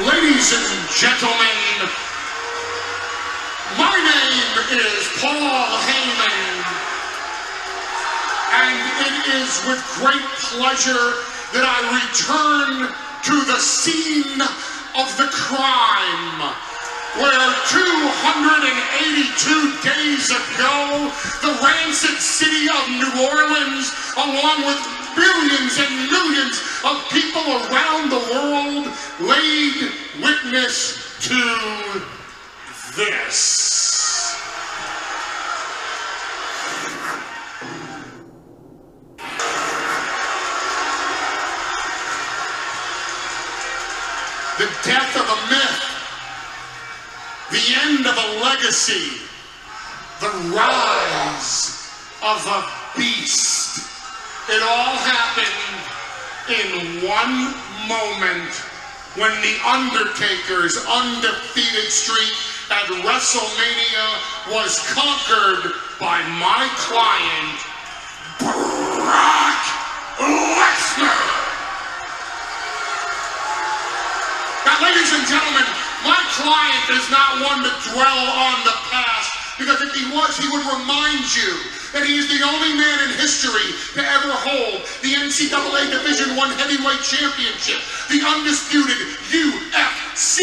Ladies and gentlemen, my name is Paul Heyman, and it is with great pleasure that I return to the scene of the crime, where 282 days ago, the rancid city of New Orleans, along with millions and millions of people around the world, laid witness to this. The death of a myth, the end of a legacy, the rise of a beast. It all happened in one moment when The Undertaker's undefeated streak at WrestleMania was conquered by my client, Brock Lesnar. Now, ladies and gentlemen, my client is not one to dwell on the past, because if he was, he would remind you that he is the only man in history to ever hold the NCAA Division I Heavyweight Championship, the undisputed UFC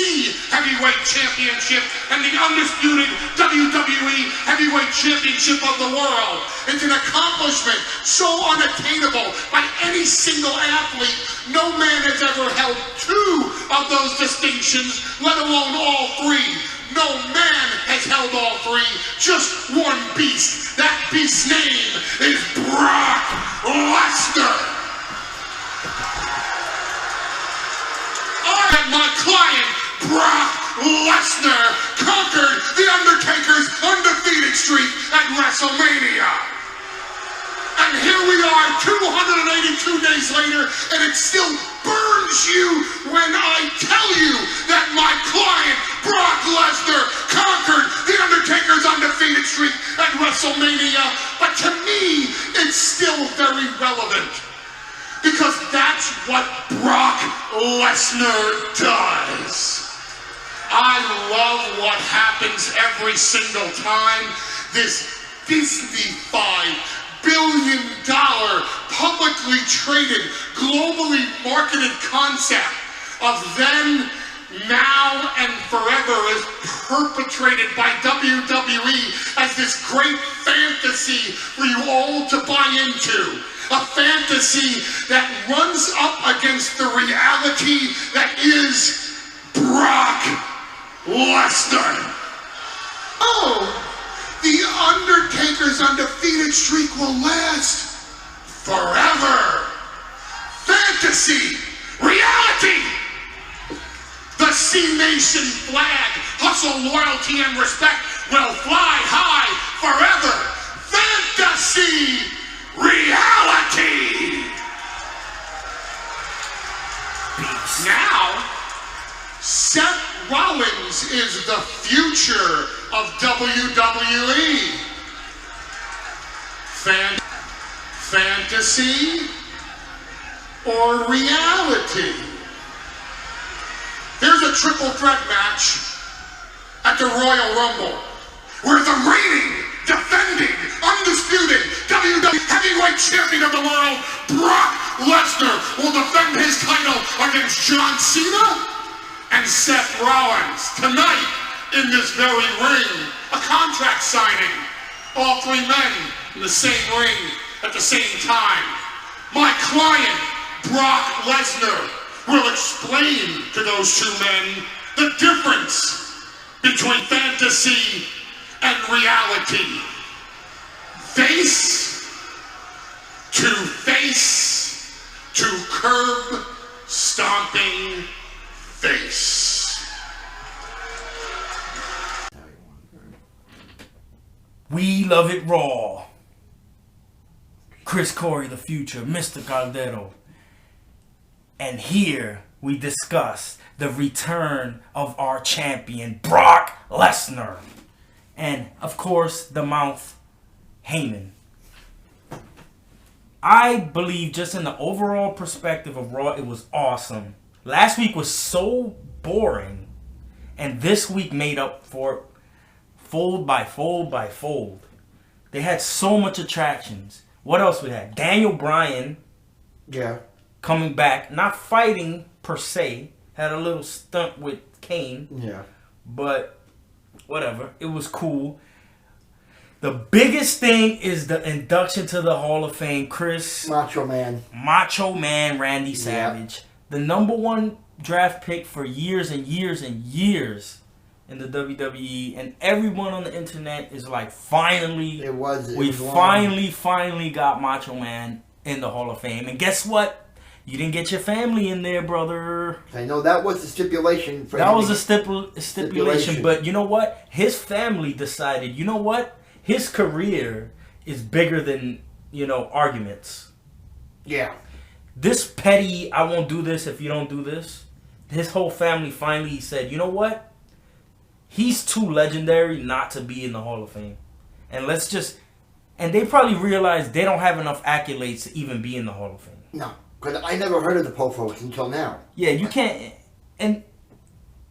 Heavyweight Championship, and the undisputed WWE Heavyweight Championship of the world. It's an accomplishment so unattainable by any single athlete. No man has ever held two of those distinctions, let alone all three. No man has held all three, just one beast. That beast's name is Brock Lesnar. I and my client, Brock Lesnar, conquered The Undertaker's undefeated streak at WrestleMania. And here we are 282 days later, and it still burns you when I tell you that my client, Brock Lesnar, conquered The Undertaker's undefeated streak at WrestleMania. But to me, it's still very relevant, because that's what Brock Lesnar does. I love what happens every single time. This Disney-fied, billion-dollar, publicly traded, globally marketed concept of then, now, and forever is perpetrated by WWE as this great fantasy for you all to buy into. A fantasy that runs up against the reality that is Brock Lesnar. Oh! The Undertaker's undefeated streak will last forever. Fantasy, reality. The C-Nation flag, hustle, loyalty, and respect will fly high forever. Fantasy, reality. Now, Seth Rollins is the future of WWE. Fantasy or reality? There's a triple threat match at the Royal Rumble where the reigning, defending, undisputed WWE Heavyweight Champion of the world, Brock Lesnar, will defend his title against John Cena and Seth Rollins tonight in this very ring. A contract signing. All three men in the same ring at the same time. My client, Brock Lesnar, will explain to those two men the difference between fantasy and reality. Face to curb stomping face. We love it raw. Chris Corey, the future, Mr. Caldero. And here we discuss the return of our champion, Brock Lesnar. And, of course, the mouth, Heyman. I believe just in the overall perspective of Raw, it was awesome. Last week was so boring. And this week made up for it, fold by fold by fold. They had so much attractions. What else we had? Daniel Bryan. Yeah. Coming back, not fighting per se. Had a little stunt with Kane. Yeah. But whatever. It was cool. The biggest thing is the induction to the Hall of Fame. Macho Man Randy Savage. The number one draft pick for years and years and years in the WWE. And everyone on the internet is like, finally. We finally got Macho Man in the Hall of Fame. And guess what? You didn't get your family in there, brother. I know that was the stipulation. That was a stipulation. But you know what? His family decided, you know what? His career is bigger than, arguments. Yeah. This petty, I won't do this if you don't do this. His whole family finally said, you know what? He's too legendary not to be in the Hall of Fame. And and they probably realized they don't have enough accolades to even be in the Hall of Fame. No. Because I never heard of the Pofos until now. Yeah, you can't. And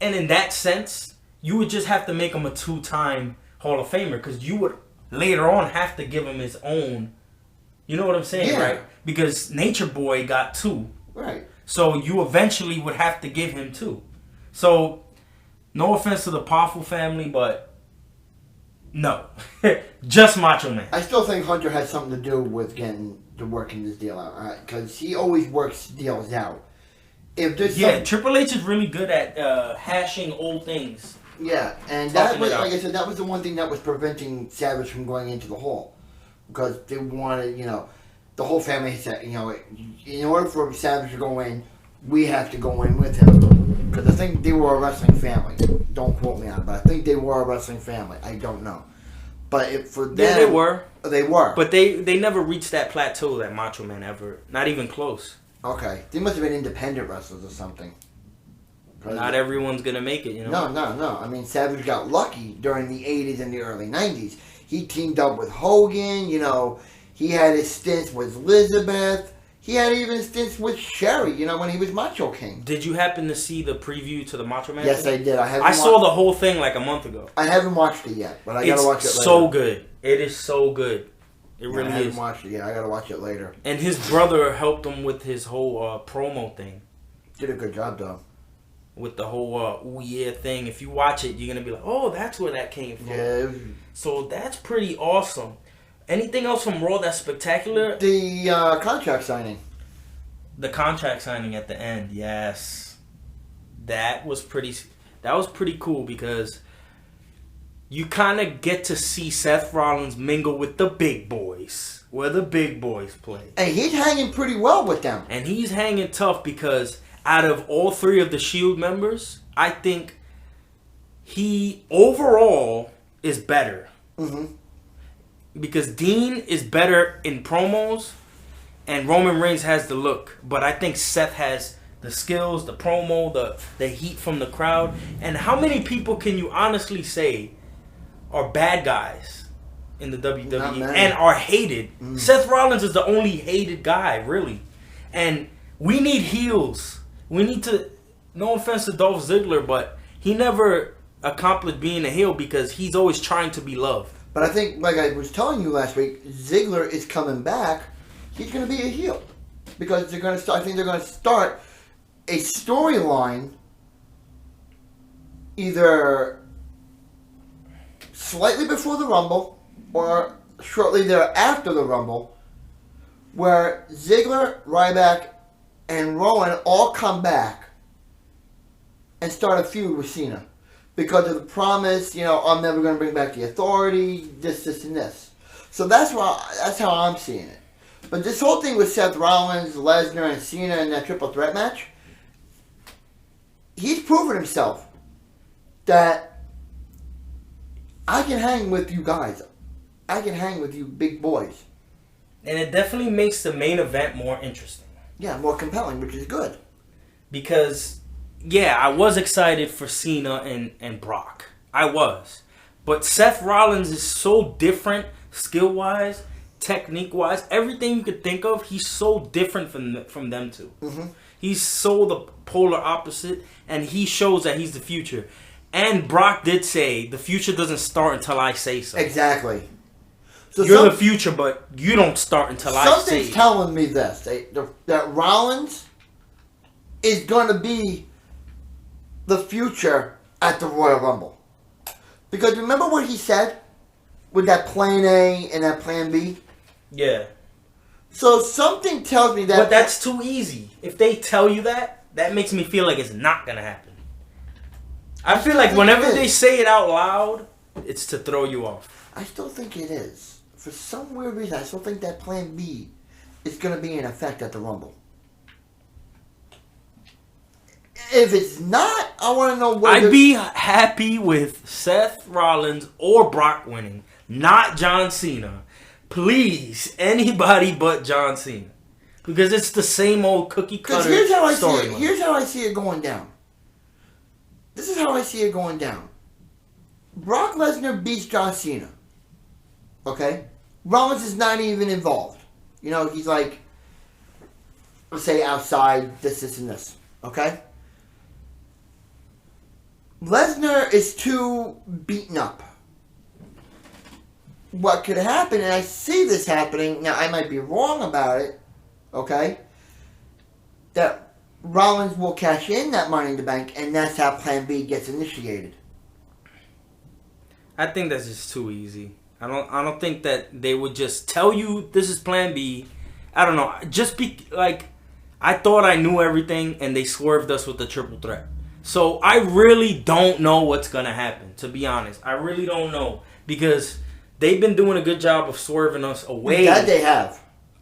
in that sense, you would just have to make him a 2-time Hall of Famer. Because you would later on have to give him his own. You know what I'm saying, right? Because Nature Boy got 2. Right. So you eventually would have to give him 2. So, no offense to the Powerful family, but no. Just Macho Man. I still think Hunter has something to do with working this deal out. Because he always works deals out. Triple H is really good at hashing old things. Yeah, and that was, like I said, that was the one thing that was preventing Savage from going into the Hall. Because they wanted, the whole family said, in order for Savage to go in, we have to go in with him. Because I think they were a wrestling family. Don't quote me on it, but I think they were a wrestling family. I don't know. But for them... Yeah, they were. They were. But they never reached that plateau that Macho Man ever... Not even close. Okay. They must have been independent wrestlers or something. Not everyone's going to make it, No. I mean, Savage got lucky during the 80s and the early 90s. He teamed up with Hogan, he had his stints with Elizabeth. He had even stints with Sherry, when he was Macho King. Did you happen to see the preview to the Macho Man? Yes, I did. I saw the whole thing like a month ago. I haven't watched it yet, but I gotta watch it later. It's so good. It is so good. It really is. I haven't watched it yet. I gotta watch it later. And his brother helped him with his whole promo thing. Did a good job, though. With the whole ooh yeah thing. If you watch it, you're gonna be like, oh, that's where that came from. Yeah. So that's pretty awesome. Anything else from Raw that's spectacular? The contract signing. The contract signing at the end, yes. That was pretty cool because you kind of get to see Seth Rollins mingle with the big boys, where the big boys play. And he's hanging pretty well with them. And he's hanging tough because out of all 3 of the Shield members, I think he overall is better. Mm-hmm. Because Dean is better in promos and Roman Reigns has the look. But I think Seth has the skills, the promo, the heat from the crowd. And how many people can you honestly say are bad guys in the WWE and are hated? Seth Rollins is the only hated guy, really. And we need heels. We need to, no offense to Dolph Ziggler, but he never accomplished being a heel because he's always trying to be loved. But I think, like I was telling you last week, Ziggler is coming back. He's going to be a heel. Because they're going to start, I think they're going to start a storyline either slightly before the Rumble or shortly thereafter the Rumble where Ziggler, Ryback, and Rowan all come back and start a feud with Cena. Because of the promise, I'm never going to bring back the Authority, this, and this. So that's how I'm seeing it. But this whole thing with Seth Rollins, Lesnar, and Cena in that triple threat match, he's proven himself that I can hang with you guys. I can hang with you big boys. And it definitely makes the main event more interesting. Yeah, more compelling, which is good. Because, yeah, I was excited for Cena and Brock. I was. But Seth Rollins is so different skill-wise, technique-wise. Everything you could think of, he's so different from them two. Mm-hmm. He's so the polar opposite, and he shows that he's the future. And Brock did say, the future doesn't start until I say so. Exactly. So You're the future, but you don't start until I say so. Something's telling me this. That Rollins is going to be the future at the Royal Rumble. Because remember what he said? With that plan A and that plan B? Yeah. So something tells me that... But that's too easy. If they tell you that, that makes me feel like it's not going to happen. I feel like whenever they say it out loud, it's to throw you off. I still think it is. For some weird reason, I still think that plan B is going to be in effect at the Rumble. If it's not, I want to know what... I'd be happy with Seth Rollins or Brock winning, not John Cena. Please, anybody but John Cena. Because it's the same old cookie cutter story. Here's how I see it going down. This is how I see it going down. Brock Lesnar beats John Cena. Okay? Rollins is not even involved. You know, he's like, let's say outside, this, and this. Okay? Lesnar is too beaten up. What could happen, and I see this happening, now I might be wrong about it, okay? That Rollins will cash in that Money in the Bank, and that's how Plan B gets initiated. I think that's just too easy. I don't think that they would just tell you this is Plan B. I don't know. Just be like, I thought I knew everything, and they swerved us with the triple threat. So I really don't know what's gonna happen. To be honest, I really don't know because they've been doing a good job of swerving us away. That they have.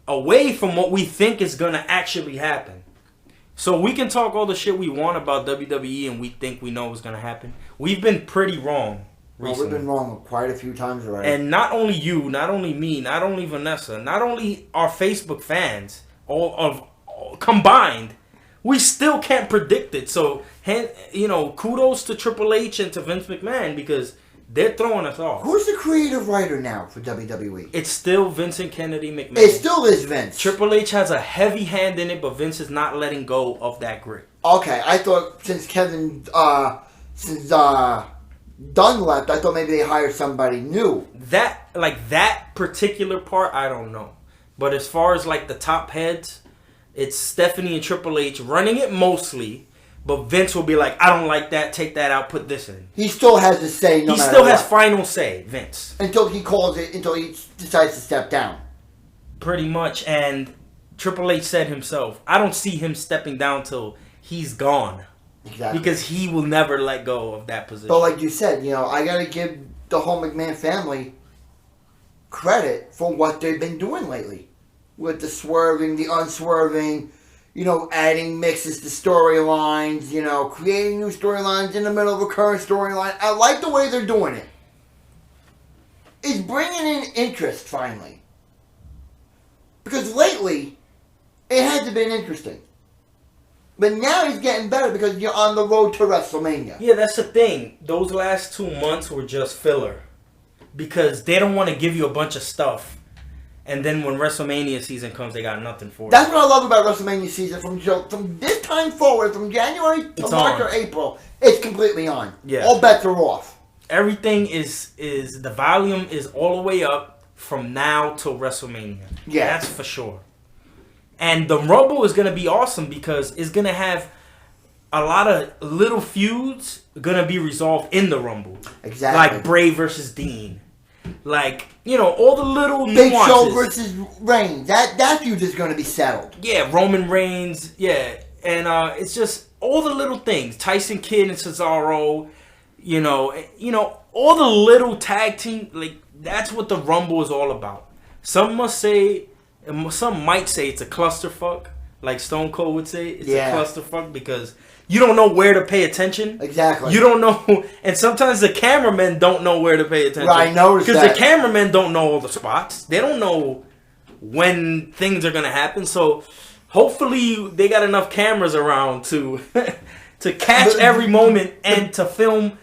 Away from what we think is gonna actually happen. So we can talk all the shit we want about WWE and we think we know what's going to happen. We've been pretty wrong recently. Well, we've been wrong quite a few times already. And not only you, not only me, not only Vanessa, not only our Facebook fans, all combined, we still can't predict it. So, you know, kudos to Triple H and to Vince McMahon because they're throwing us off. Who's the creative writer now for WWE? It's still Vincent Kennedy McMahon. It still is Vince. Triple H has a heavy hand in it, but Vince is not letting go of that grip. Okay, I thought since Dunn left, I thought maybe they hired somebody new. That particular part, I don't know. But as far as like the top heads, it's Stephanie and Triple H running it mostly. But Vince will be like, I don't like that, take that out, put this in. He still has to say no matter what. He still has final say, Vince. Until he decides to step down. Pretty much. And Triple H said himself, I don't see him stepping down till he's gone. Exactly. Because he will never let go of that position. But like you said, you know, I got to give the whole McMahon family credit for what they've been doing lately. With the swerving, the unswerving, you know, adding mixes to storylines, you know, creating new storylines in the middle of a current storyline. I like the way they're doing it. It's bringing in interest, finally. Because lately, it hasn't been interesting. But now he's getting better because you're on the road to WrestleMania. Yeah, that's the thing. Those last 2 months were just filler. Because they don't want to give you a bunch of stuff. And then when WrestleMania season comes, they got nothing for it. That's what I love about WrestleMania season. From this time forward, from January to March or April, it's completely on. Yeah. All bets are off. Everything is the volume is all the way up from now till WrestleMania. Yeah. That's for sure. And the Rumble is going to be awesome because it's going to have a lot of little feuds going to be resolved in the Rumble. Exactly. Like Bray versus Dean. Like, you know, all the little Big nuances. Show versus Reigns. That feud is going to be settled. Yeah, Roman Reigns. Yeah. And it's just all the little things. Tyson Kidd and Cesaro. You know, all the little tag team. Like, that's what the Rumble is all about. Some might say it's a clusterfuck. Like Stone Cold would say. It's a clusterfuck because you don't know where to pay attention. Exactly. You don't know. And sometimes the cameramen don't know where to pay attention. Right, I noticed that. Because the cameramen don't know all the spots. They don't know when things are going to happen. So hopefully they got enough cameras around to catch every moment and to film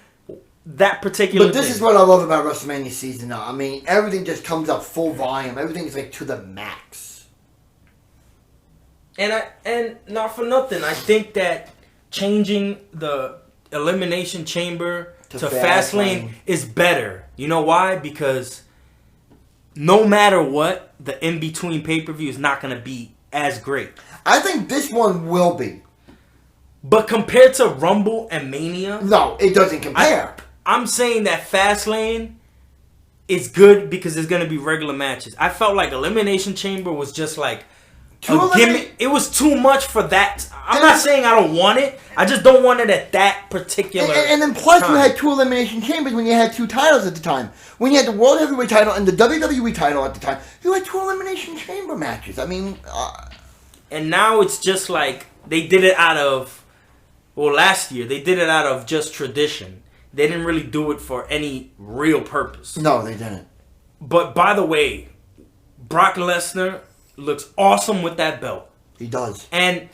that particular But this thing. is what I love about WrestleMania season now. I mean, everything just comes up full volume. Everything is like to the max. And not for nothing, I think that changing the Elimination Chamber to Fastlane is better. You know why? Because no matter what, the in-between pay-per-view is not going to be as great. I think this one will be. But compared to Rumble and Mania... No, it doesn't compare. I'm saying that Fastlane is good because there's going to be regular matches. I felt like Elimination Chamber was just like... It was too much for that. I'm not saying I don't want it. I just don't want it at that particular And then plus time. you had 2 Elimination Chambers when you had 2 titles at the time. When you had the World Heavyweight title and the WWE title at the time, you had 2 Elimination Chamber matches. I mean... And now it's just like they did it out of... Well, last year, they did it out of just tradition. They didn't really do it for any real purpose. No, they didn't. But by the way, Brock Lesnar looks awesome with that belt. He does. And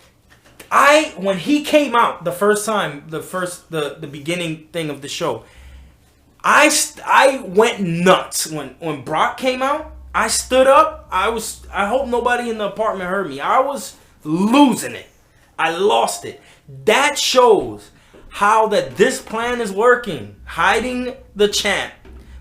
when he came out the first time, the beginning thing of the show, I went nuts when Brock came out. I stood up. I hope nobody in the apartment heard me. I was losing it. I lost it. That shows how that this plan is working. Hiding the champ.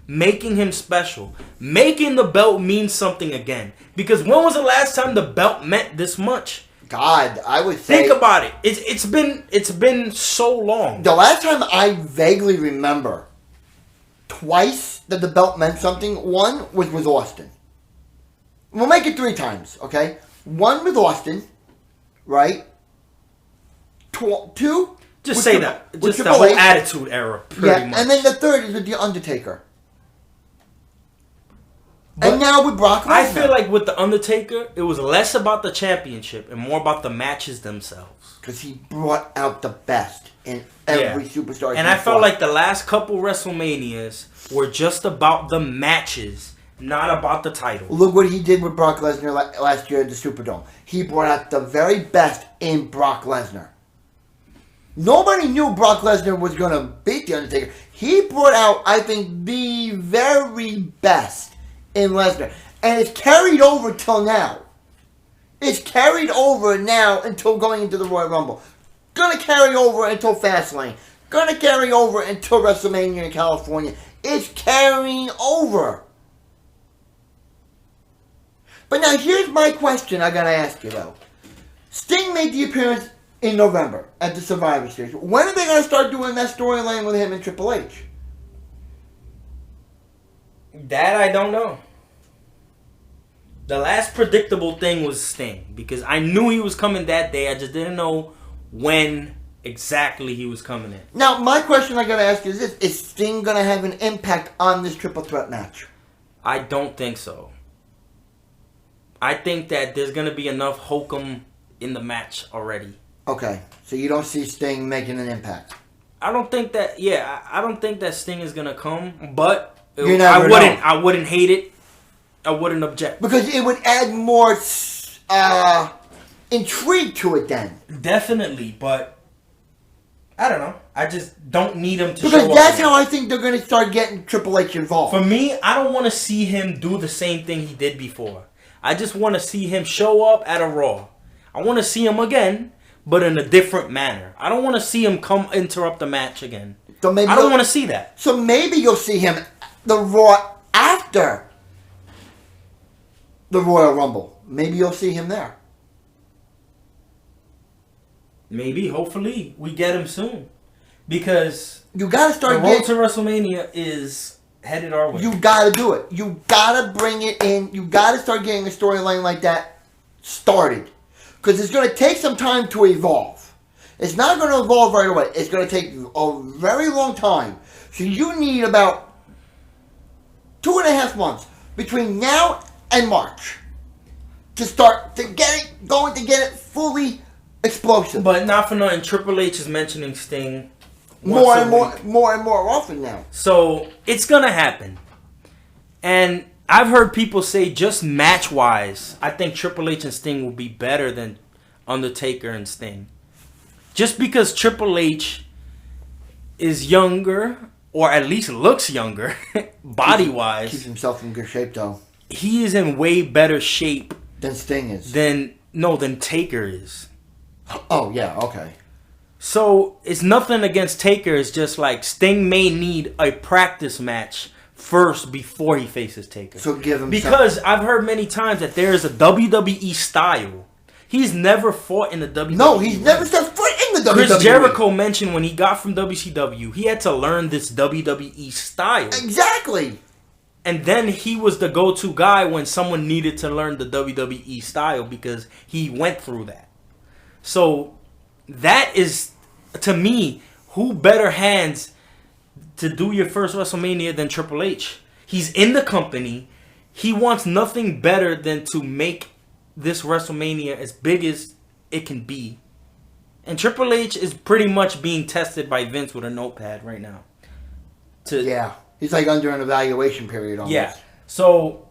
Making him special. Making the belt mean something again. Because when was the last time the belt meant this much? God, I would say... Think about it. It's been so long. The last time I vaguely remember twice that the belt meant something, one was with Austin. We'll make it 3 times, okay? One with Austin, right? 2... Just say that. Just the whole Attitude Era, pretty much. And then the third is with The Undertaker. But and now with Brock Lesnar. I feel like with The Undertaker, it was less about the championship and more about the matches themselves. Because he brought out the best in every superstar. And I felt like the last couple WrestleManias were just about the matches, not about the title. Look what he did with Brock Lesnar last year at the Superdome. He brought out the very best in Brock Lesnar. Nobody knew Brock Lesnar was going to beat The Undertaker. He brought out, I think, the very best in Lesnar. And it's carried over till now. It's carried over now until going into the Royal Rumble. Gonna carry over until Fastlane. Gonna carry over until WrestleMania in California. It's carrying over. But now here's my question I gotta ask you though. Sting made the appearance in November at the Survivor Series. When are they gonna start doing that storyline with him and Triple H? That I don't know. The last predictable thing was Sting. Because I knew he was coming that day. I just didn't know when exactly he was coming in. Now, my question I gotta ask you is this. Is Sting gonna have an impact on this triple threat match? I don't think so. I think that there's gonna be enough hokum in the match already. Okay. So you don't see Sting making an impact? I don't think that, I don't think that Sting is gonna come. But I wouldn't hate it. I wouldn't object. Because it would add more intrigue to it then. Definitely, but I don't know. I just don't need him to show up. Because that's how I think they're going to start getting Triple H involved. For me, I don't want to see him do the same thing he did before. I just want to see him show up at a Raw. I want to see him again, but in a different manner. I don't want to see him come interrupt the match again. So maybe I don't want to see that. So maybe you'll see him the Raw after the Royal Rumble. Maybe you'll see him there. Maybe, hopefully, we get him soon. Because you gotta start the road to WrestleMania is headed our way. You gotta do it. You gotta bring it in. You gotta start getting a storyline like that started. Because it's gonna take some time to evolve. It's not gonna evolve right away. It's gonna take a very long time. So you need about 2.5 months between now and March to start to get it going, to get it fully explosive. But not for nothing, Triple H is mentioning Sting more and more often now. So it's gonna happen. And I've heard people say just match wise, I think Triple H and Sting will be better than Undertaker and Sting. Just because Triple H is younger, or at least looks younger, body wise. Keeps himself in good shape though. He is in way better shape than Sting is. Than No, then Taker is. Oh, yeah, okay. So, it's nothing against Taker. It's just like Sting may need a practice match first before he faces Taker. So give him Because I've heard many times that there is a WWE style. He's never fought in the WWE. No, he's never stepped foot in the WWE. Chris Jericho mentioned when he got from WCW, he had to learn this WWE style. Exactly. And then he was the go-to guy when someone needed to learn the WWE style because he went through that. So that is, to me, who better hands to do your first WrestleMania than Triple H? He's in the company. He wants nothing better than to make this WrestleMania as big as it can be. And Triple H is pretty much being tested by Vince with a notepad right now. Yeah. He's like under an evaluation period almost. Yeah. So,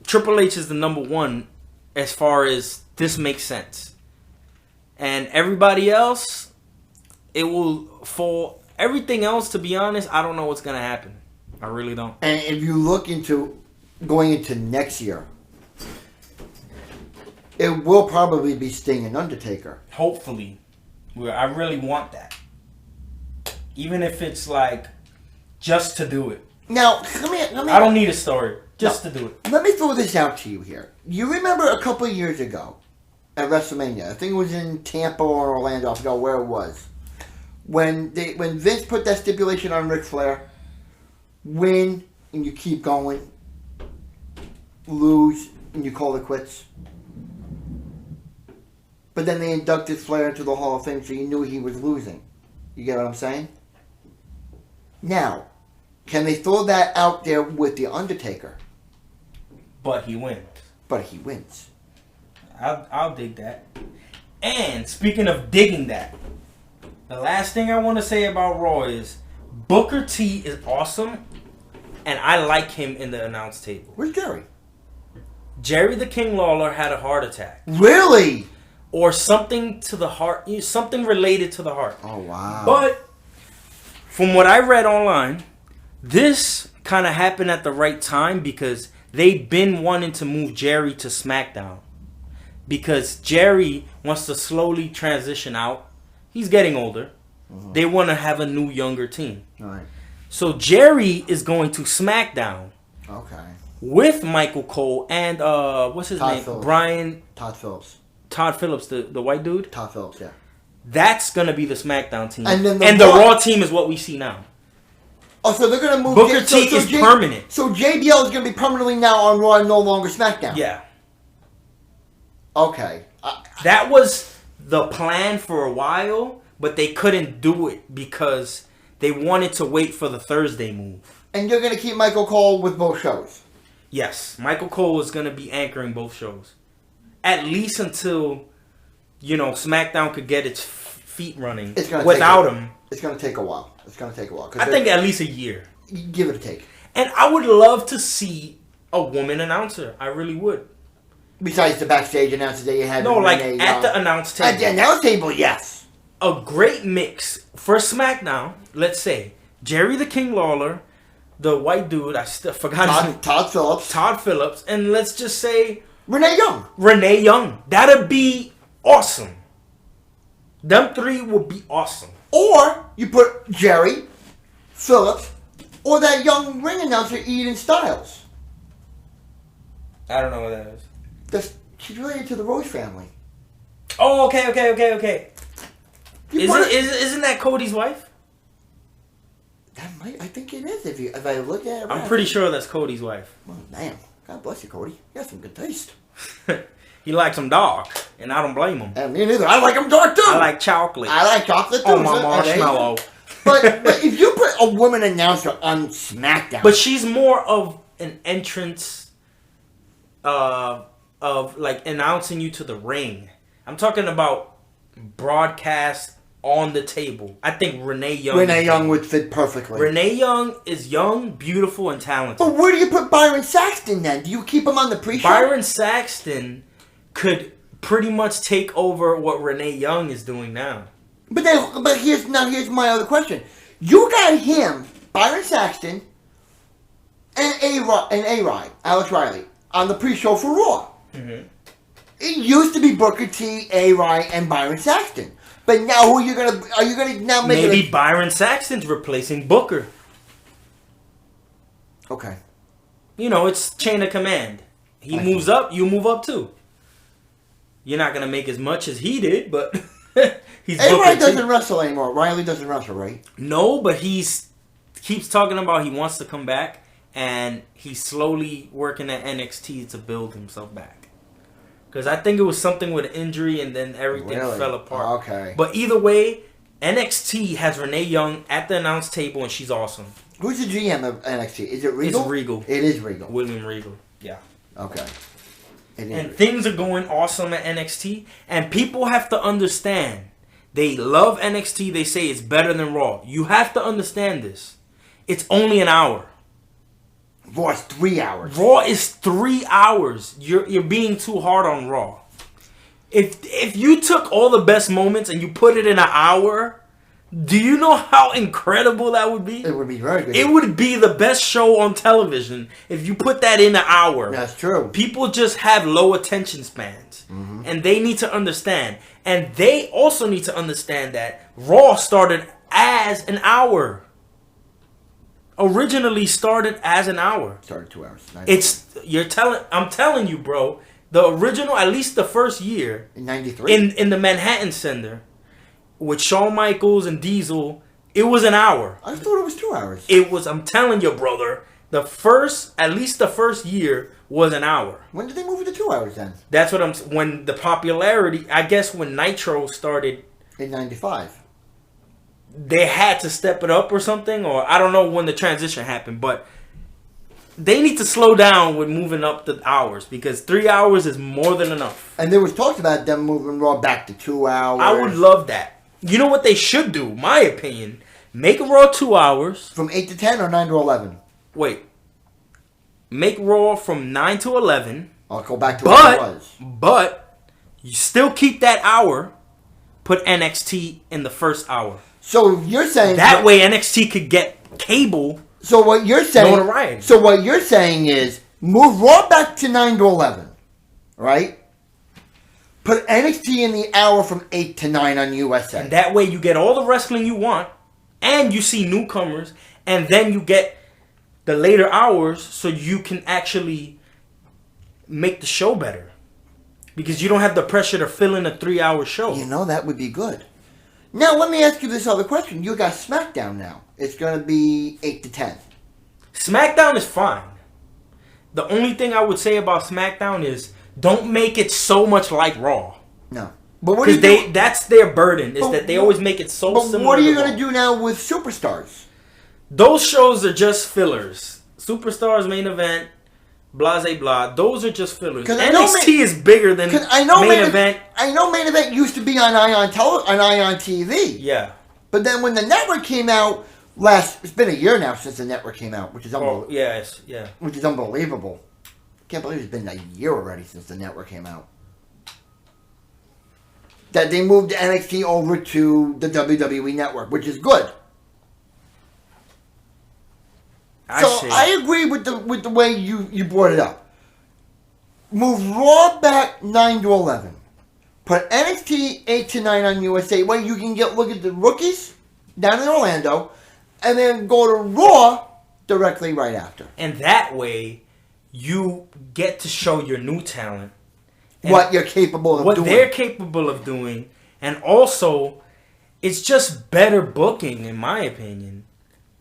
Triple H is the number one as far as this makes sense. And everybody else, it will fall. Everything else, to be honest, I don't know what's going to happen. I really don't. And if you look into going into next year, it will probably be Sting and Undertaker. Hopefully. I really want that. Even if it's like just to do it. Now, let me I don't need a story. Just to do it. Let me throw this out to you here. You remember a couple of years ago at WrestleMania, I think it was in Tampa or Orlando, I forgot where it was, when Vince put that stipulation on Ric Flair, win and you keep going, lose and you call it quits. But then they inducted Flair into the Hall of Fame, so you knew he was losing. You get what I'm saying? Now, can they throw that out there with The Undertaker? But he wins. But he wins. I'll dig that. And speaking of digging that, the last thing I want to say about Raw is Booker T is awesome, and I like him in the announce table. Where's Jerry? Jerry the King Lawler had a heart attack. Really? Or something to the heart, something related to the heart. Oh, wow. But from what I read online, this kind of happened at the right time because they've been wanting to move Jerry to SmackDown. Because Jerry wants to slowly transition out. He's getting older. Mm-hmm. They want to have a new, younger team. All right. So Jerry is going to SmackDown. Okay. With Michael Cole and, what's his name? Phillips. Todd Phillips, the white dude? Todd Phillips, yeah. That's going to be the SmackDown team. And then the Raw team is what we see now. Oh, so they're going to move... Booker T is permanent. So JBL is going to be permanently now on Raw and no longer SmackDown? Yeah. Okay. That was the plan for a while, but they couldn't do it because they wanted to wait for the Thursday move. And you're going to keep Michael Cole with both shows? Yes. Michael Cole is going to be anchoring both shows. At least until, SmackDown could get its feet running without him. It's going to take a while. I think at least a year. Give it a take. And I would love to see a woman announcer. I really would. Besides the backstage announcers that you had. No, like at the announce table. At the announce table, yes. A great mix for SmackDown. Let's say Jerry the King Lawler, the white dude. I still forgot his name. Todd Phillips. Todd Phillips, and let's just say Renee Young. That'd be awesome. Them three would be awesome. Or you put Jerry, Phillips, or that young ring announcer Eden Styles. I don't know what that is. She's related to the Rose family. Oh, okay. Isn't that Cody's wife? I think it is. If I look at it, I'm pretty sure that's Cody's wife. Well, damn. God bless you, Cody. You have some good taste. He likes them dark, and I don't blame him. And me neither. I like them dark too. I like chocolate. I like chocolate too. Oh, my marshmallow. But if you put a woman announcer on SmackDown, but she's more of an entrance, of like announcing you to the ring. I'm talking about broadcast on the table. I think Renee Young would fit perfectly. Renee Young is young, beautiful, and talented. But where do you put Byron Saxton then? Do you keep him on the pre-show? Byron Saxton could pretty much take over what Renee Young is doing now. But here's my other question. You got him, Byron Saxton, and A-Rod, Alex Riley, on the pre-show for Raw. Mm-hmm. It used to be Booker T, A-Rod, and Byron Saxton. But now are you gonna now make Maybe Byron Saxton's replacing Booker. Okay. You know, it's chain of command. He moves up, you move up too. You're not gonna make as much as he did, but he's A-Rod doesn't wrestle anymore. Riley doesn't wrestle, right? No, but keeps talking about he wants to come back, and he's slowly working at NXT to build himself back. Because I think it was something with an injury, and then everything fell apart. Okay. But either way, NXT has Renee Young at the announce table, and she's awesome. Who's the GM of NXT? Is it Regal? It's Regal. It is Regal. William Regal. Yeah. Okay. And things are going awesome at NXT, and people have to understand. They love NXT. They say it's better than Raw. You have to understand this. It's only an hour. Raw is 3 hours. Raw is 3 hours. You're being too hard on Raw. If you took all the best moments and you put it in an hour, do you know how incredible that would be? It would be very good. It would be the best show on television if you put that in an hour. That's true. People just have low attention spans. Mm-hmm. And they need to understand. And they also need to understand that Raw started as an hour. Originally started as an hour. Started 2 hours. I'm telling you, bro. The original, at least the first year, in '93, in the Manhattan Center, with Shawn Michaels and Diesel, it was an hour. I thought it was 2 hours. It was. I'm telling you, brother. At least the first year was an hour. When did they move it to 2 hours then? That's what when the popularity, I guess when Nitro started. In '95. They had to step it up or something, or I don't know when the transition happened, but they need to slow down with moving up the hours, because 3 hours is more than enough. And there was talks about them moving Raw back to 2 hours. I would love that. You know what they should do, my opinion? Make Raw 2 hours. From 8 to 10 or 9 to 11? Wait. Make Raw from 9 to 11. I'll go back to what it was. But you still keep that hour. Put NXT in the first hour. So you're saying that way NXT could get cable. So what you're saying? Notoriety. So what you're saying is move Raw back to 9 to 11, right? Put NXT in the hour from 8 to 9 on USA. And that way you get all the wrestling you want, and you see newcomers, and then you get the later hours so you can actually make the show better. Because you don't have the pressure to fill in a 3-hour show. You know, that would be good. Now, let me ask you this other question. You got SmackDown now. It's going to be 8 to 10. SmackDown is fine. The only thing I would say about SmackDown is don't make it so much like Raw. No. But what do you that's their burden, is that they always make it so similar. But what are you going to do now with Superstars? Those shows are just fillers. Superstars main event, blah, blah, blah. Those are just fillers. NXT is bigger than main event. I know main event used to be on Ion TV. Yeah. But then when the network came out it's been a year now since the network came out, which is unbelievable. Yeah. Which is unbelievable. Can't believe it's been a year already since the network came out. That they moved NXT over to the WWE network, which is good. I agree with the way you brought it up. Move Raw back 9 to 11. Put NXT 8 to 9 on USA, where you can look at the rookies down in Orlando, and then go to Raw directly right after. And that way, you get to show your new talent. What you're capable of doing. What they're capable of doing. And also, it's just better booking, in my opinion.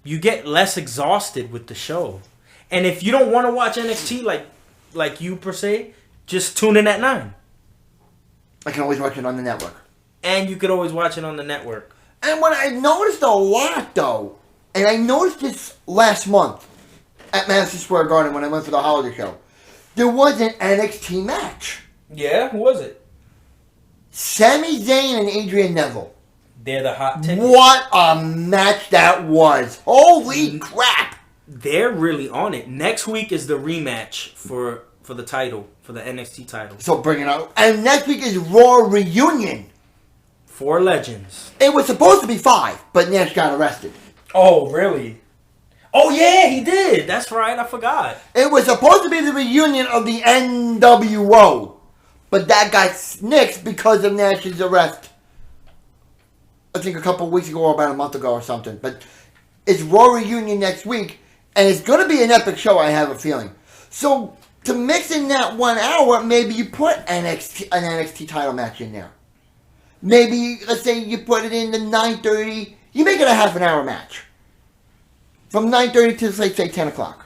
You get less exhausted with the show. And if you don't want to watch NXT like you per se, just tune in at 9. I can always watch it on the network. And you could always watch it on the network. And what I noticed a lot, though, and I noticed this last month at Madison Square Garden when I went for the holiday show, there was an NXT match. Yeah, who was it? Sami Zayn and Adrian Neville. They're the hot tickets. What a match that was. Holy crap. They're really on it. Next week is the rematch for the title, for the NXT title. So bring it out. And next week is Raw Reunion. 4 legends. It was supposed to be 5, but Nash got arrested. Oh, really? Oh, yeah, he did. That's right. I forgot. It was supposed to be the reunion of the NWO. but that got nixed because of Nash's arrest. I think a couple of weeks ago or about a month ago or something. But it's Raw Reunion next week, and it's going to be an epic show, I have a feeling. So, to mix in that 1 hour, maybe you put an NXT title match in there. Maybe, let's say you put it in the 9:30, you make it a half an hour match. From 9:30 to, say 10 o'clock.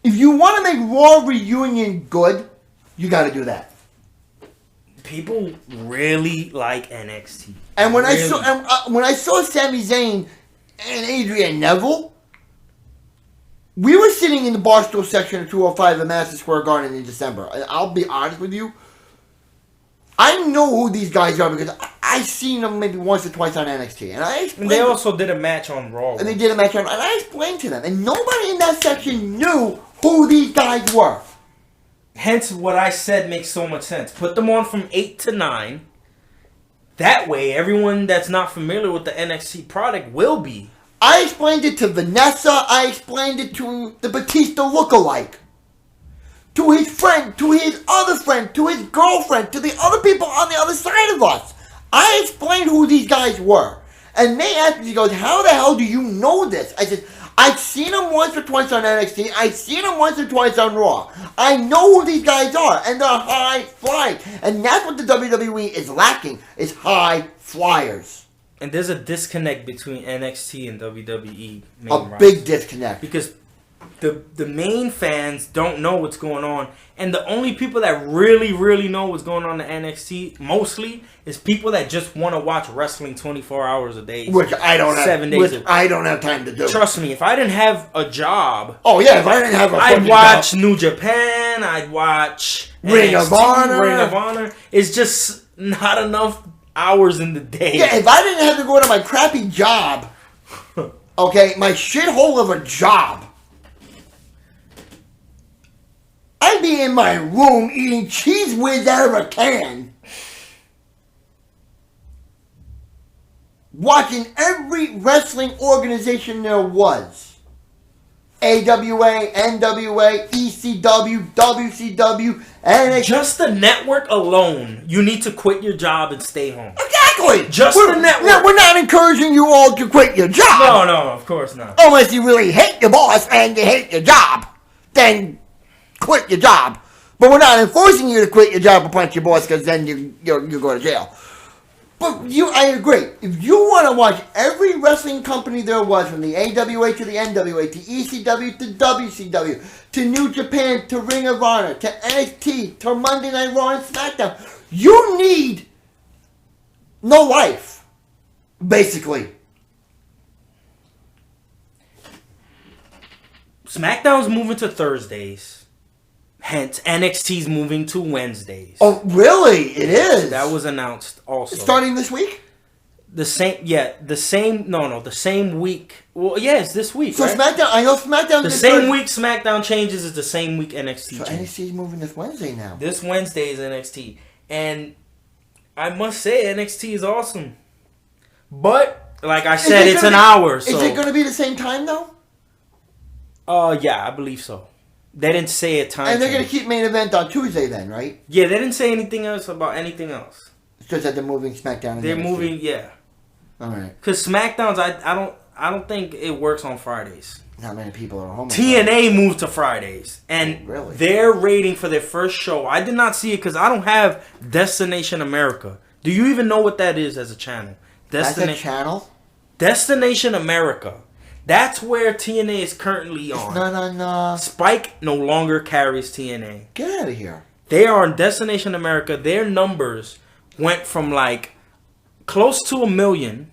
If you want to make Raw Reunion good, you got to do that. People really like NXT. And when I saw Sami Zayn and Adrian Neville, we were sitting in the Barstool section of 205 at Madison Square Garden in December. And I'll be honest with you, I know who these guys are because I've seen them maybe once or twice on NXT. And they also did a match on Raw. And they did a match on Raw. And I explained to them. And nobody in that section knew who these guys were. Hence, what I said makes so much sense. Put them on from 8 to 9. That way, everyone that's not familiar with the NXT product will be. I explained it to Vanessa. I explained it to the Batista lookalike. To his friend, to his other friend, to his girlfriend, to the other people on the other side of us. I explained who these guys were. And they asked me, he goes, how the hell do you know this? I said, I've seen them once or twice on NXT. I've seen them once or twice on Raw. I know who these guys are, and they're high flying. And that's what the WWE is lacking, is high flyers. And there's a disconnect between NXT and WWE main roster. Big disconnect. Because the main fans don't know what's going on. And the only people that really, really know what's going on in NXT, mostly, is people that just want to watch wrestling 24 hours a day. Which I don't have. 7 days. Which I don't have time to do. Trust me, if I didn't have a job... Oh, yeah, if I didn't have a I'd watch New Japan, I'd watch Ring of Honor. Ring of Honor. It's just not enough hours in the day. Yeah, if I didn't have to go to my crappy job, okay, my shithole of a job, I'd be in my room eating Cheese Whiz out of a can, watching every wrestling organization there was. AWA, NWA, ECW, WCW, and just the network alone, you need to quit your job and stay home. Exactly. The network. No, we're not encouraging you all to quit your job. No, of course not. Unless you really hate your boss and you hate your job, then quit your job. But we're not enforcing you to quit your job or punch your boss because then you go to jail. But I agree. If you want to watch every wrestling company there was, from the AWA to the NWA, to ECW to WCW, to New Japan, to Ring of Honor, to NXT, to Monday Night Raw and SmackDown, you need no life, basically. SmackDown's moving to Thursdays. Hence, NXT's moving to Wednesdays. Oh, really? It is? That was announced also. Starting this week? The same week. Well, yeah, it's this week, so right? SmackDown, I know SmackDown... The same week SmackDown changes is the same week NXT so changes. NXT's moving this Wednesday now. This Wednesday is NXT. And I must say, NXT is awesome. But, like I said, it's an hour, so... Is it going to be the same time, though? Yeah, I believe so. They didn't say a time. And they're going to keep main event on Tuesday then, right? Yeah, they didn't say anything else about anything else. It's just that they're moving SmackDown and They're NXT. moving, yeah. Alright. Because SmackDown's, I don't think it works on Fridays. Not many people are home. TNA moved to Fridays. And really? Their rating for their first show, I did not see it because I don't have Destination America. Do you even know what that is as a channel? That's a channel? Destination America. That's where TNA is currently on. It's not on... Spike no longer carries TNA. Get out of here. They are on Destination America. Their numbers went from like close to 1 million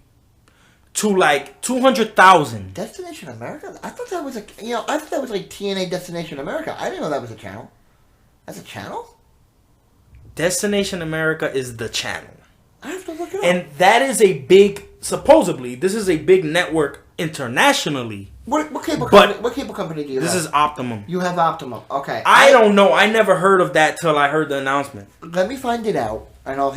to like 200,000. Destination America? I thought that was I thought that was like TNA Destination America. I didn't know that was a channel. That's a channel? Destination America is the channel. I have to look it up. And that is a big, supposedly, this is a big network internationally. What cable company do you have? This is Optimum. You have Optimum. Okay. I don't know. I never heard of that till I heard the announcement. Let me find it out, and I'll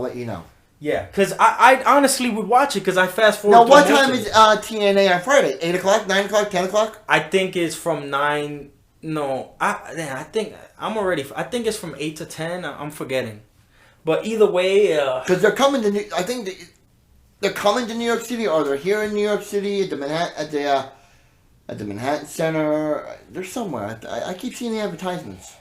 let you know. Yeah, because I honestly would watch it because I fast forward. Now, what time is TNA on Friday? 8 o'clock, 9 o'clock, 10 o'clock? I think it's from 9 No, I think I think it's from 8 to 10. I'm forgetting, but either way, Because they're coming to I think they're coming to New York City, or they're here in New York City at the Manhattan Center. They're somewhere. I keep seeing the advertisements.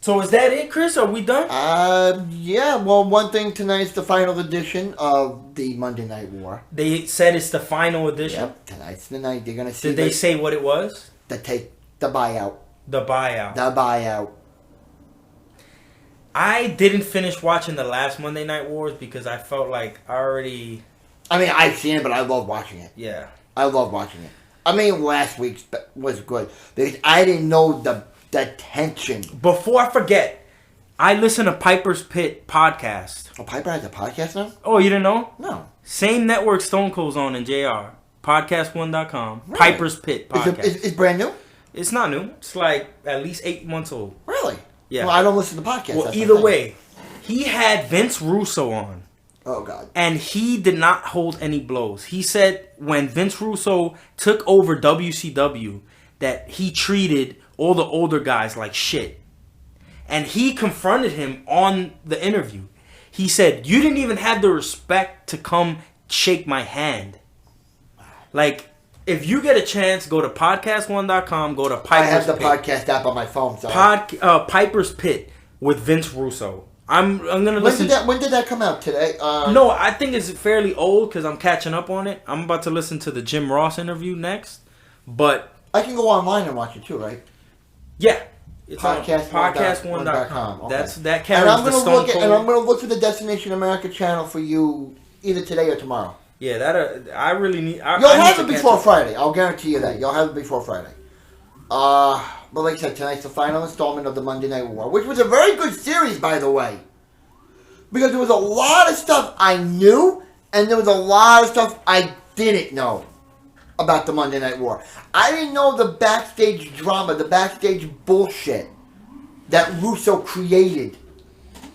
So is that it, Chris? Are we done? Yeah. Well, one thing, tonight's the final edition of the Monday Night War. They said it's the final edition. Yep. Tonight's the night they're gonna see. Did they say what it was? The buyout. The buyout. The buyout. I didn't finish watching the last Monday Night Wars because I felt like I already. I mean, I've seen it, but I love watching it. Yeah. I love watching it. I mean, last week's was good because I didn't know the tension. Before I forget, I listen to Piper's Pit podcast. Oh, Piper has a podcast now? Oh, you didn't know? No. Same network Stone Cold's on in JR. Podcast1.com. Really? Piper's Pit podcast. It's brand new? It's not new. It's like at least 8 months old. Really? Yeah. Well, I don't listen to podcasts. Well, that's either my thing. way, he had Vince Russo on. Oh, God. And he did not hold any blows. He said when Vince Russo took over WCW that he treated all the older guys like shit. And he confronted him on the interview. He said, "You didn't even have the respect to come shake my hand." Like, if you get a chance, go to podcast1.com, go to Piper's I have the Pit. podcast app on my phone. So Piper's Pit with Vince Russo. I'm gonna listen. When did that come out? Today? No, I think it's fairly old because I'm catching up on it. I'm about to listen to the Jim Ross interview next, but I can go online and watch it too, right? yeah, it's Podcast1.com. on podcast1.com. Okay. That carries the Stone Cold. And I'm gonna look for the Destination America channel for you either today or tomorrow. Yeah, that I really need. You'll have it before Friday. I'll guarantee you that. You'll have it before Friday. But like I said, tonight's the final installment of the Monday Night War, which was a very good series, by the way. Because there was a lot of stuff I knew, and there was a lot of stuff I didn't know about the Monday Night War. I didn't know the backstage drama, the backstage bullshit that Russo created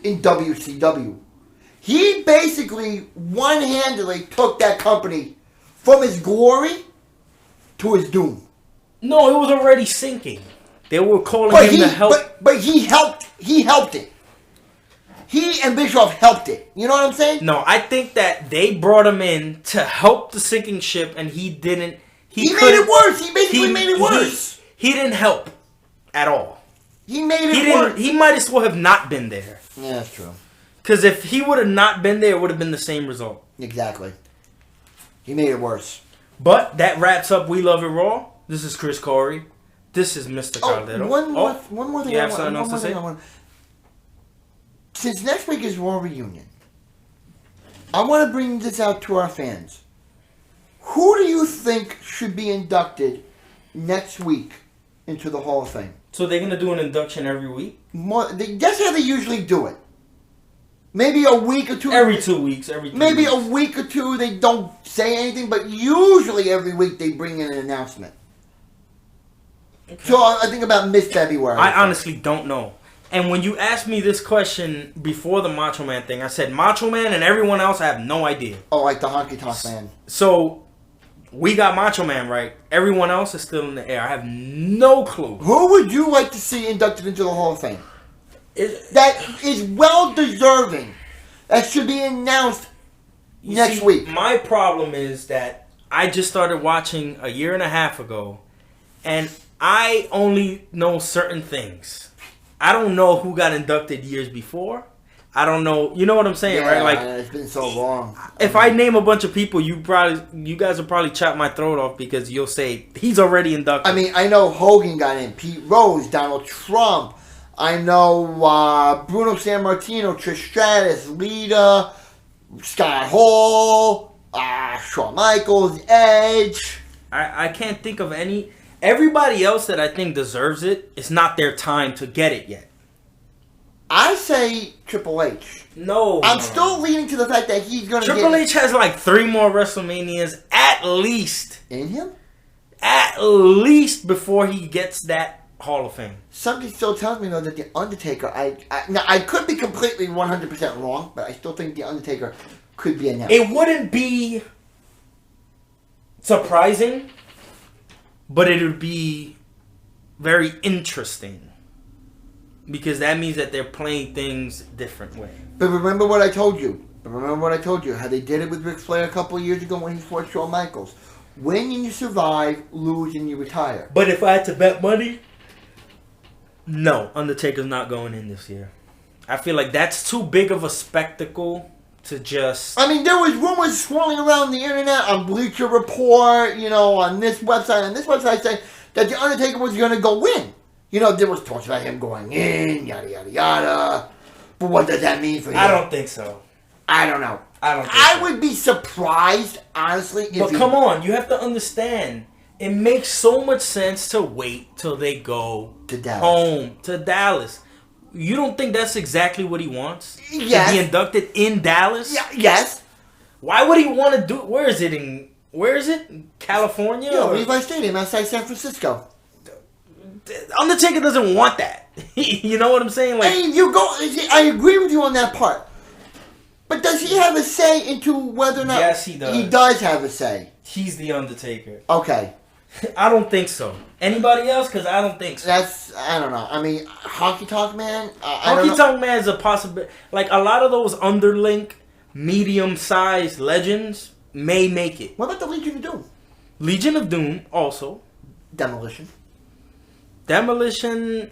in WCW. He basically one-handedly took that company from his glory to his doom. No, it was already sinking. They were calling him to help. But he helped it. He and Bischoff helped it. You know what I'm saying? No, I think that they brought him in to help the sinking ship, and he didn't. He made it worse. He basically made it worse. He didn't help at all. He made it worse. He might as well have not been there. Yeah, that's true. Because if he would have not been there, it would have been the same result. Exactly. He made it worse. But that wraps up We Love It Raw. This is Chris Corey. This is Mr. Caldero. One more thing. You have something else to say? Since next week is Raw Reunion, I want to bring this out to our fans. Who do you think should be inducted next week into the Hall of Fame? So they're going to do an induction every week? That's how they usually do it. Maybe a week or two. Every 2 weeks. Maybe a week or two they don't say anything, but usually every week they bring in an announcement. Okay. So I think about mid-February. I honestly don't know. And when you asked me this question before the Macho Man thing, I said Macho Man and everyone else, I have no idea. Oh, like the Honky Tonk Man. So we got Macho Man right. Everyone else is still in the air. I have no clue. Who would you like to see inducted into the Hall of Fame? That is well deserving. That should be announced next week. My problem is that I just started watching a year and a half ago, and I only know certain things. I don't know who got inducted years before. I don't know. You know what I'm saying, right? Like, it's been so long. If I name a bunch of people, you guys will probably chop my throat off because you'll say he's already inducted. I mean, I know Hogan got in, Pete Rose, Donald Trump. I know Bruno Sammartino, Trish Stratus, Lita, Scott Hall, Shawn Michaels, Edge. I can't think of any. Everybody else that I think deserves it, it's not their time to get it yet. I say Triple H. No. I'm still leaning to the fact that he's going to get... Triple H has like 3 more WrestleManias at least. In him? At least before he gets that Hall of Fame. Something still tells me, though, that The Undertaker... Now, I could be completely 100% wrong, but I still think The Undertaker could be announced. It wouldn't be surprising, but it would be very interesting. Because that means that they're playing things different way. But remember what I told you. How they did it with Ric Flair a couple of years ago when he fought Shawn Michaels. Win and you survive, lose and you retire. But if I had to bet money, no, Undertaker's not going in this year. I feel like that's too big of a spectacle to just... I mean, there was rumors swirling around the internet on Bleacher Report, on this website saying that the Undertaker was going to go win. There was talks about him going in, yada, yada, yada. But what does that mean for him? I don't think so. I don't know. I would be surprised, honestly. But come on, you have to understand. It makes so much sense to wait till they go to Dallas. Home to Dallas. You don't think that's exactly what he wants? Yes. To be inducted in Dallas? Yeah, yes. Why would he want to do it? Where is it? In California? Yeah, Levi Stadium outside San Francisco. Undertaker doesn't want that. You know what I'm saying? Like, I agree with you on that part. But does he have a say into whether or not... Yes, he does. He does have a say. He's the Undertaker. Okay. I don't think so. Anybody else? Because I don't think so. I don't know. I mean, Honky Tonk Man... Honky Tonk Man is a possibility. Like, a lot of those underlink, medium-sized legends may make it. What about the Legion of Doom? Legion of Doom, also. Demolition,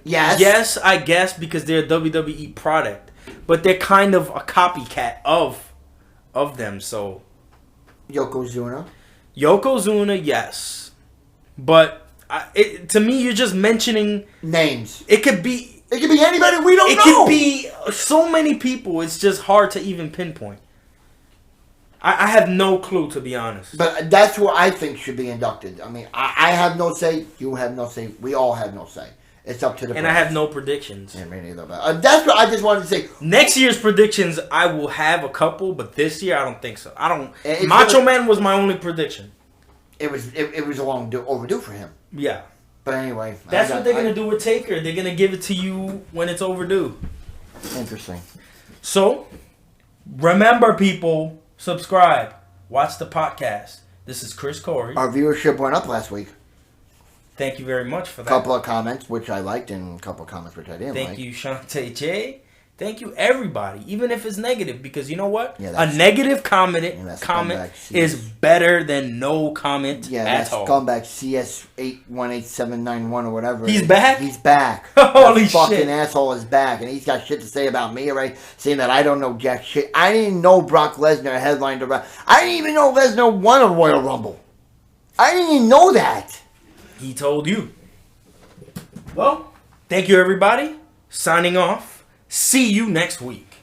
yes. Yes, I guess, because they're a WWE product. But they're kind of a copycat of them, so... Yokozuna, yes. But to me, you're just mentioning... names. It could be anybody we don't know. It could be so many people, it's just hard to even pinpoint. I have no clue, to be honest. But that's who I think should be inducted. I mean, I have no say. You have no say. We all have no say. It's up to the... And I have no predictions. Yeah, me neither. That's what I just wanted to say. Next year's predictions, I will have a couple, but this year, I don't think so. Macho Man was my only prediction. It was a long overdue for him. Yeah. But anyway. That's what they're going to do with Taker. They're going to give it to you when it's overdue. Interesting. So, remember, people... Subscribe. Watch the podcast. This is Chris Corey. Our viewership went up last week. Thank you very much for that. A couple of comments, which I liked, and a couple of comments, which I didn't like. Thank you, Shantae J. Thank you, everybody, even if it's negative, because you know what? Yeah, a negative comment is better than no comment at all. Scumbag CS818791 or whatever. He's back? He's back. Holy shit. Fucking asshole is back, and he's got shit to say about me already, saying that I don't know jack shit. I didn't know Brock Lesnar headlined around. I didn't even know Lesnar won a Royal Rumble. I didn't even know that. He told you. Well, thank you, everybody. Signing off. See you next week.